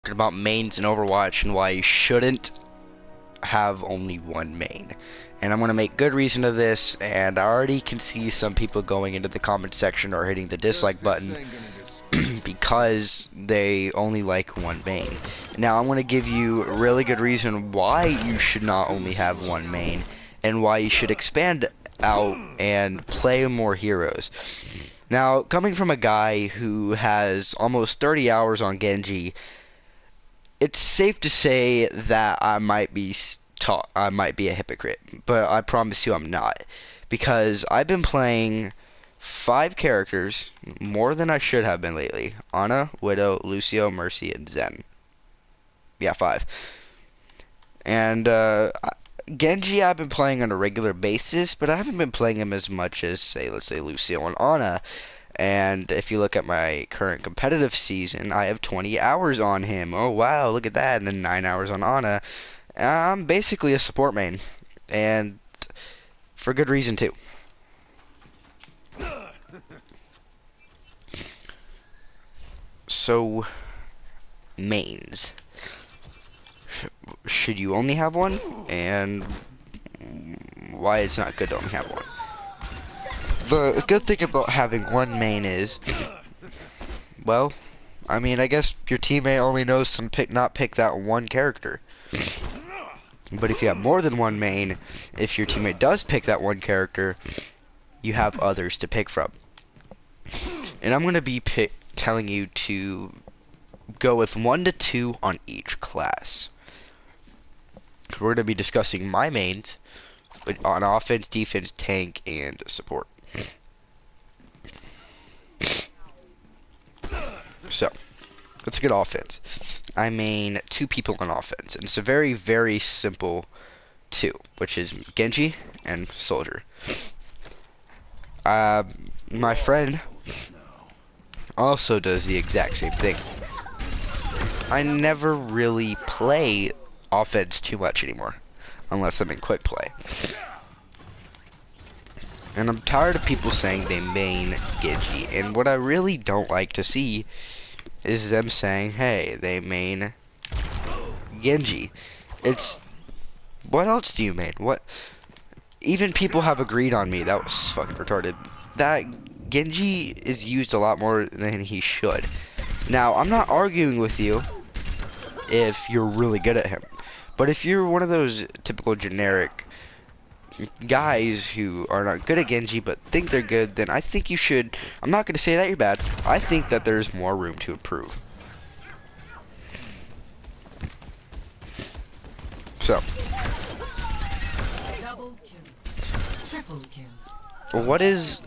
talking about mains in Overwatch and why you shouldn't have only one main. And I'm going to make good reason of this, and I already can see some people going into the comment section or hitting the dislike button because they only like one main. Now I'm going to give you a really good reason why you should not only have one main and why you should expand out and play more heroes. Now, coming from a guy who has almost 30 hours on Genji, it's safe to say that I might be a hypocrite, but I promise you I'm not, because I've been playing 5 characters more than I should have been lately. Ana, Widow, Lucio, Mercy, and Zen. Yeah, 5. And Genji I've been playing on a regular basis, but I haven't been playing him as much as, let's say Lucio and Ana. And if you look at my current competitive season, I have 20 hours on him. Oh wow, look at that. And then 9 hours on Ana. I'm basically a support main, and for good reason too. So, mains. Should you only have one? And why it's not good to only have one? The good thing about having one main is, well, I mean, I guess your teammate only knows to not pick that one character. But if you have more than one main, if your teammate does pick that one character, you have others to pick from. And I'm going to be telling you to go with 1 to 2 on each class. We're going to be discussing my mains on offense, defense, tank, and support. So, let's get offense. I main 2 people on offense, and it's a very, very simple 2, which is Genji and Soldier. My friend also does the exact same thing. I never really play offense too much anymore, unless I'm in quick play. And I'm tired of people saying they main Genji, and what I really don't like to see is them saying, hey, they main Genji. It's, what else do you main? What? Even people have agreed on me, that was fucking retarded, that Genji is used a lot more than he should. Now, I'm not arguing with you if you're really good at him, but if you're one of those typical generic guys who are not good at Genji but think they're good, then I think you should, I'm not going to say that you're bad, I think that there's more room to improve. So, what is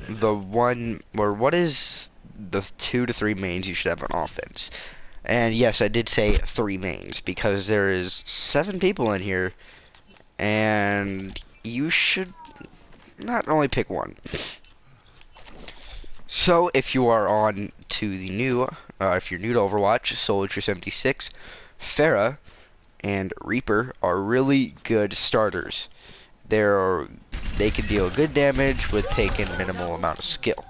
the one, or what is the 2 to 3 mains you should have on offense? And yes, I did say 3 mains, because there is 7 people in here, and you should not only pick one. So, if you are on to the new, if you're new to Overwatch, Soldier 76, Pharah, and Reaper are really good starters. They can deal good damage with taking minimal amount of skill.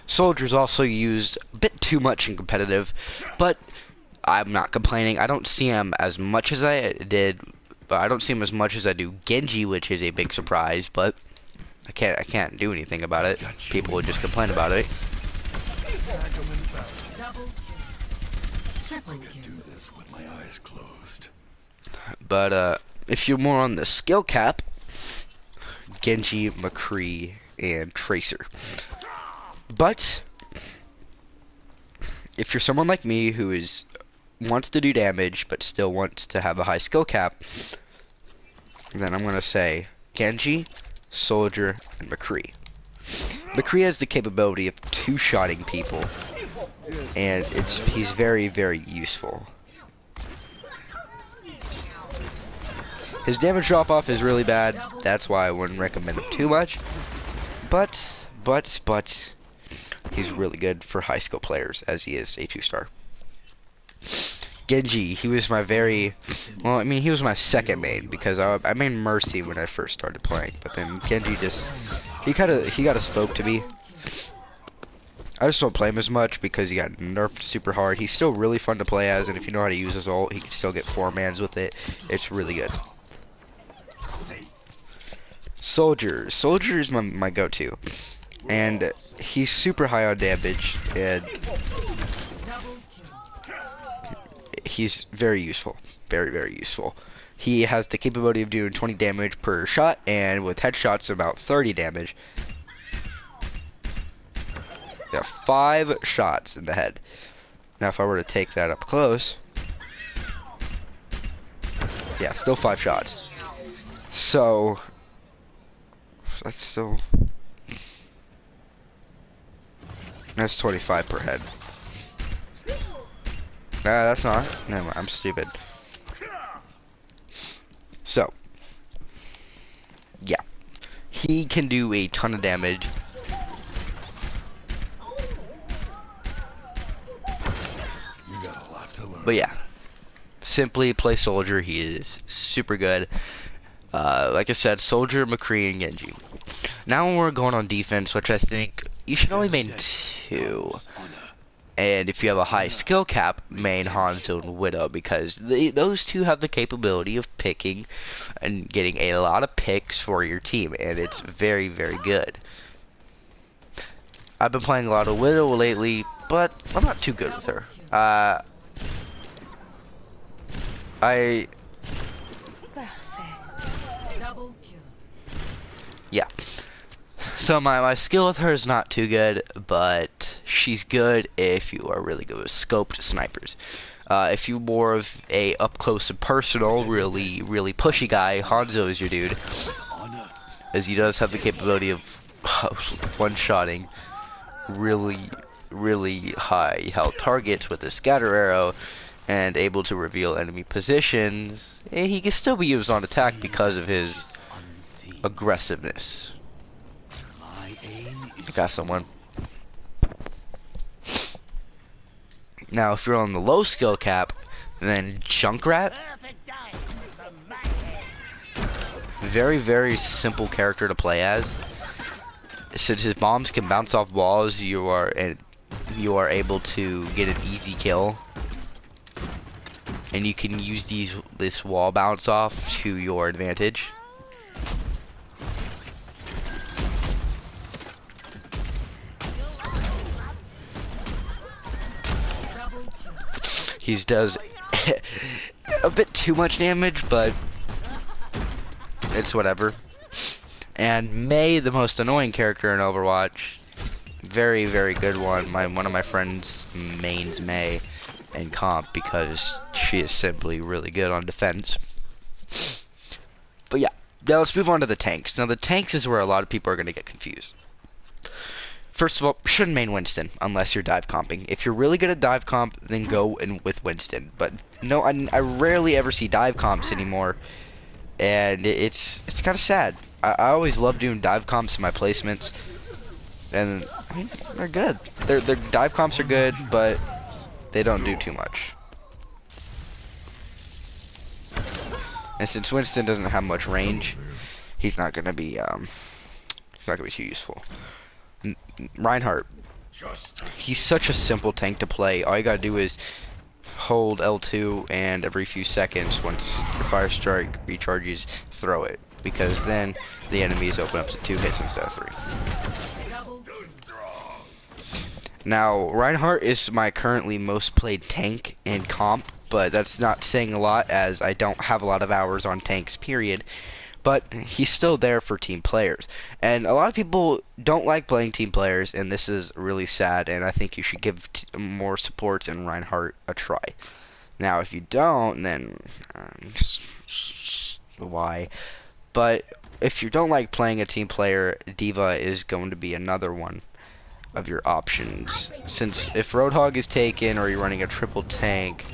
Soldier's also used a bit too much in competitive, but I'm not complaining. I don't see him as much as I did. But I don't see him as much as I do Genji, which is a big surprise, but I can't do anything about it. People would just complain about it. But if you're more on the skill cap, Genji, McCree, and Tracer. But if you're someone like me who wants to do damage but still wants to have a high skill cap, then I'm gonna say Genji, Soldier, and McCree. McCree has the capability of 2-shotting people, and he's very, very useful. His damage drop off is really bad, that's why I wouldn't recommend him too much, but he's really good for high skill players, as he is a 2-star. Genji, he was my he was my second main, because I made Mercy when I first started playing, but then Genji he got a spoke to me. I just don't play him as much because he got nerfed super hard. He's still really fun to play as, and if you know how to use his ult, he can still get 4-mans with it. It's really good. Soldier. Soldier is my go-to. And he's super high on damage, and he's very useful. Very, very useful. He has the capability of doing 20 damage per shot, and with headshots about 30 damage. Yeah, 5 shots in the head. Now if I were to take that up close, yeah, still 5 shots. So that's still, that's 25 per head. Nah, that's not. Never mind, I'm stupid. So yeah, he can do a ton of damage. But yeah, simply play Soldier. He is super good. Like I said, Soldier, McCree, and Genji. Now we're going on defense, which I think you should only main 2. And if you have a high skill cap, main Hanzo and Widow, because those two have the capability of picking and getting a lot of picks for your team, and it's very, very good. I've been playing a lot of Widow lately, but I'm not too good with her. Yeah. So my skill with her is not too good, but she's good if you are really good with scoped snipers. If you're more of a up close and personal, really pushy guy, Hanzo is your dude, as he does have the capability of one-shotting really high health targets with a scatter arrow, and able to reveal enemy positions. And he can still be used on attack because of his aggressiveness. I got someone. Now, if you're on the low skill cap, then Junkrat. Very simple character to play as. Since his bombs can bounce off walls, you are able to get an easy kill. And you can use this wall bounce off to your advantage. He does a bit too much damage, but it's whatever. And Mei, the most annoying character in Overwatch, very good one. One of my friends mains Mei in comp because she is simply really good on defense. But yeah, now let's move on to the tanks. Now the tanks is where a lot of people are going to get confused. First of all, shouldn't main Winston unless you're dive comping. If you're really good at dive comp, then go in with Winston. But no, I rarely ever see dive comps anymore, and it's kind of sad. I always love doing dive comps in my placements, and I mean, they're good. Their dive comps are good, but they don't do too much. And since Winston doesn't have much range, he's not gonna be too useful. Reinhardt, he's such a simple tank to play. All you gotta do is hold L2, and every few seconds, once your fire strike recharges, throw it, because then the enemies open up to 2 hits instead of 3. Now, Reinhardt is my currently most played tank in comp, but that's not saying a lot as I don't have a lot of hours on tanks, period. But he's still there for team players. And a lot of people don't like playing team players, and this is really sad, and I think you should give more supports in Reinhardt a try. Now, if you don't, then why? But if you don't like playing a team player, D.Va is going to be another one of your options. Since if Roadhog is taken or you're running a triple tank,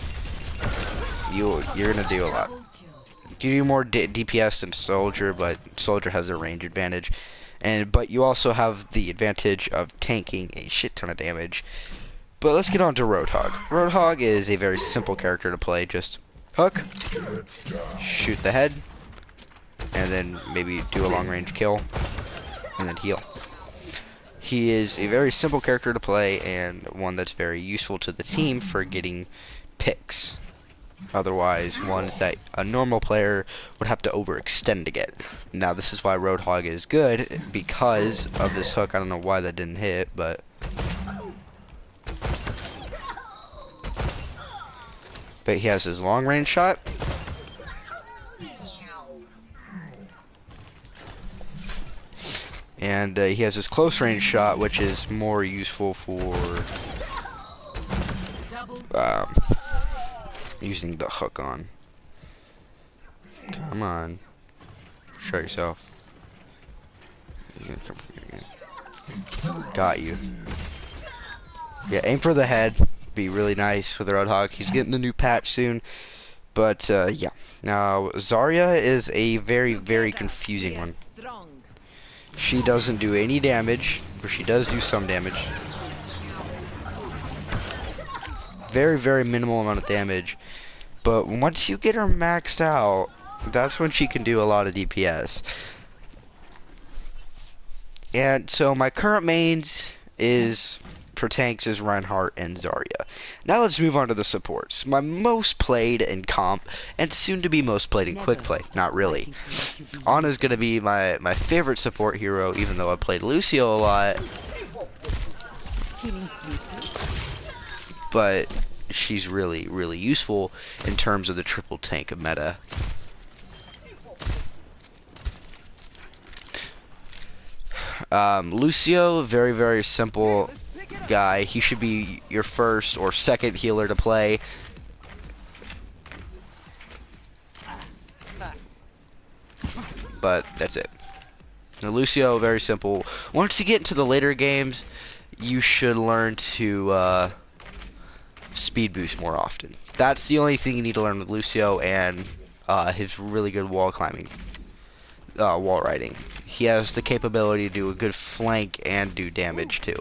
you're gonna do a lot. You do more DPS than Soldier, but Soldier has a range advantage, but you also have the advantage of tanking a shit ton of damage. But let's get on to Roadhog. Roadhog is a very simple character to play. Just hook, shoot the head, and then maybe do a long range kill, and then heal. He is a very simple character to play and one that's very useful to the team for getting picks. Otherwise, ones that a normal player would have to overextend to get. Now, this is why Roadhog is good, because of this hook. I don't know why that didn't hit, but... But he has his long-range shot. And he has his close-range shot, which is more useful for using the hook on. Come on. Show yourself. Got you. Yeah, aim for the head. Be really nice with the Roadhog. He's getting the new patch soon. But, yeah. Now, Zarya is a very, very confusing one. She doesn't do any damage, or she does do some damage. Very, very minimal amount of damage. But once you get her maxed out, that's when she can do a lot of DPS. And so my current mains is for tanks is Reinhardt and Zarya. Now let's move on to the supports. My most played in comp, and soon to be most played in quick play. Not really. Ana's gonna be my favorite support hero, even though I played Lucio a lot. But she's really, really useful in terms of the triple tank meta. Lucio, very, very simple guy. He should be your first or second healer to play. But that's it. Now, Lucio, very simple. Once you get into the later games, you should learn to speed boost more often. That's the only thing you need to learn with Lucio, and his really good wall climbing. Wall riding. He has the capability to do a good flank and do damage too.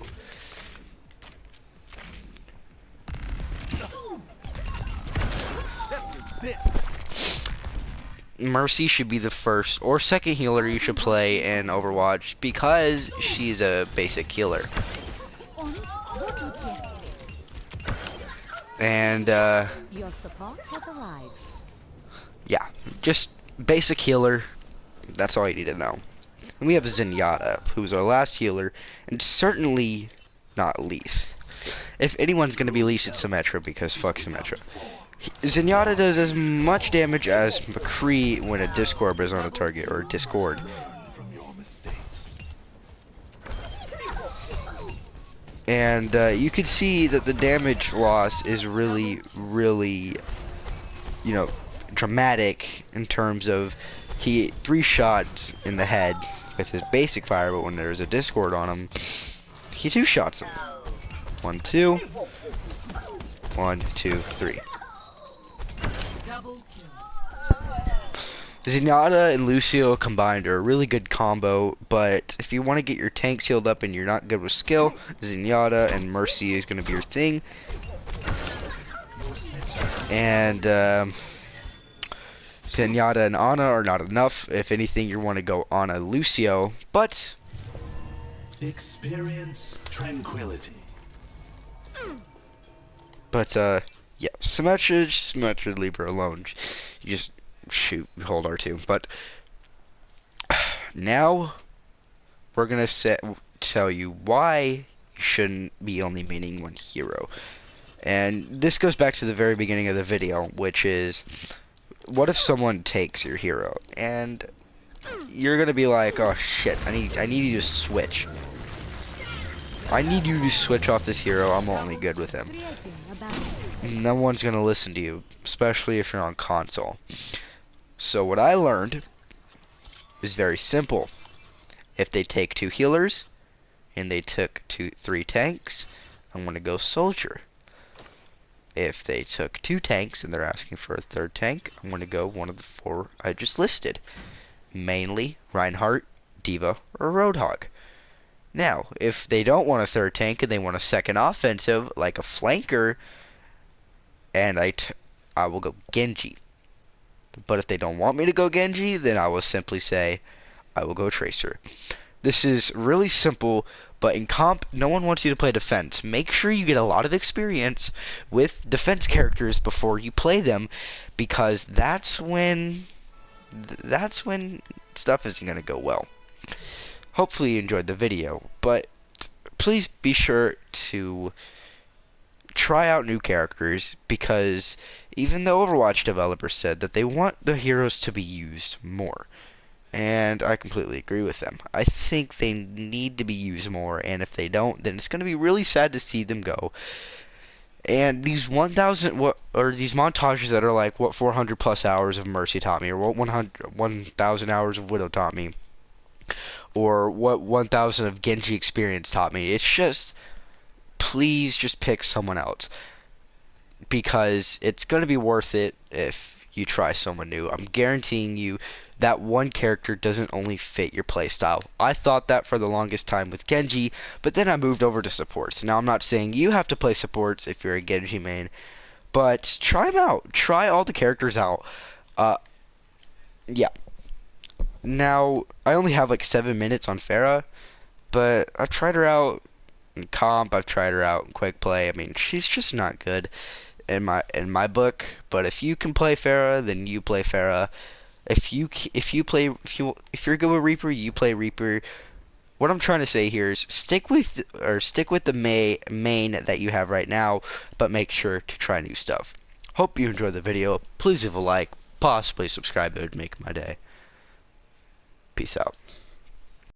Mercy should be the first or second healer you should play in Overwatch because she's a basic healer. And your support has arrived. Yeah, just basic healer. That's all you need to know. And we have Zenyatta, who's our last healer, and certainly not least. If anyone's gonna be least, it's Symmetra, because fuck Symmetra. Zenyatta does as much damage as McCree when a Discord is on a target, or Discord. And you can see that the damage loss is really, really, you know, dramatic in terms of he 3 shots in the head with his basic fire, but when there's a Discord on him, he 2 shots him. 1, 2. 1, 2, 3. Zenyatta and Lucio combined are a really good combo, but if you want to get your tanks healed up and you're not good with skill, Zenyatta and Mercy is going to be your thing. And Zenyatta and Ana are not enough. If anything, you want to go Ana Lucio, but experience tranquility. But yeah, Symmetra, leave her alone. You just shoot, hold R2. But now we're gonna tell you why you shouldn't be only maining one hero. And this goes back to the very beginning of the video, which is, what if someone takes your hero and you're gonna be like, oh shit, I need you to switch. I need you to switch off this hero. I'm only good with him. No one's gonna listen to you, especially if you're on console. So what I learned is very simple. If they take 2 healers and they took 3 tanks, I'm gonna go soldier. If they took 2 tanks and they're asking for a 3rd tank, I'm gonna go one of the 4 I just listed. Mainly Reinhardt, D.Va, or Roadhog. Now, if they don't want a 3rd tank and they want a 2nd offensive, like a flanker, and I will go Genji. But if they don't want me to go Genji, then I will simply say I will go Tracer. This is really simple, But in comp, no one wants you to play defense. Make sure you get a lot of experience with defense characters before you play them, because that's when stuff isn't going to go well. Hopefully you enjoyed the video, but please be sure to try out new characters, because even the Overwatch developers said that they want the heroes to be used more. And I completely agree with them. I think they need to be used more, and if they don't, then it's going to be really sad to see them go. And these 1,000 these montages that are like what 400 plus hours of Mercy taught me, or what 1,000 hours of Widow taught me, or what 1,000 of Genji experience taught me. It's just, please just pick someone else, because it's going to be worth it if you try someone new. I'm guaranteeing you that one character doesn't only fit your playstyle. I thought that for the longest time with Genji, but then I moved over to supports. Now, I'm not saying you have to play supports if you're a Genji main, but try them out. Try all the characters out. Yeah. Now, I only have like 7 minutes on Pharah, but I've tried her out in comp. I've tried her out in quick play. I mean, she's just not good in my book. But if you can play Pharah, then you play Pharah. If you're good with Reaper, you play Reaper. What I'm trying to say here is stick with the main that you have right now, but make sure to try new stuff. Hope you enjoyed the video. Please leave a like, possibly subscribe. It would make my day. Peace out.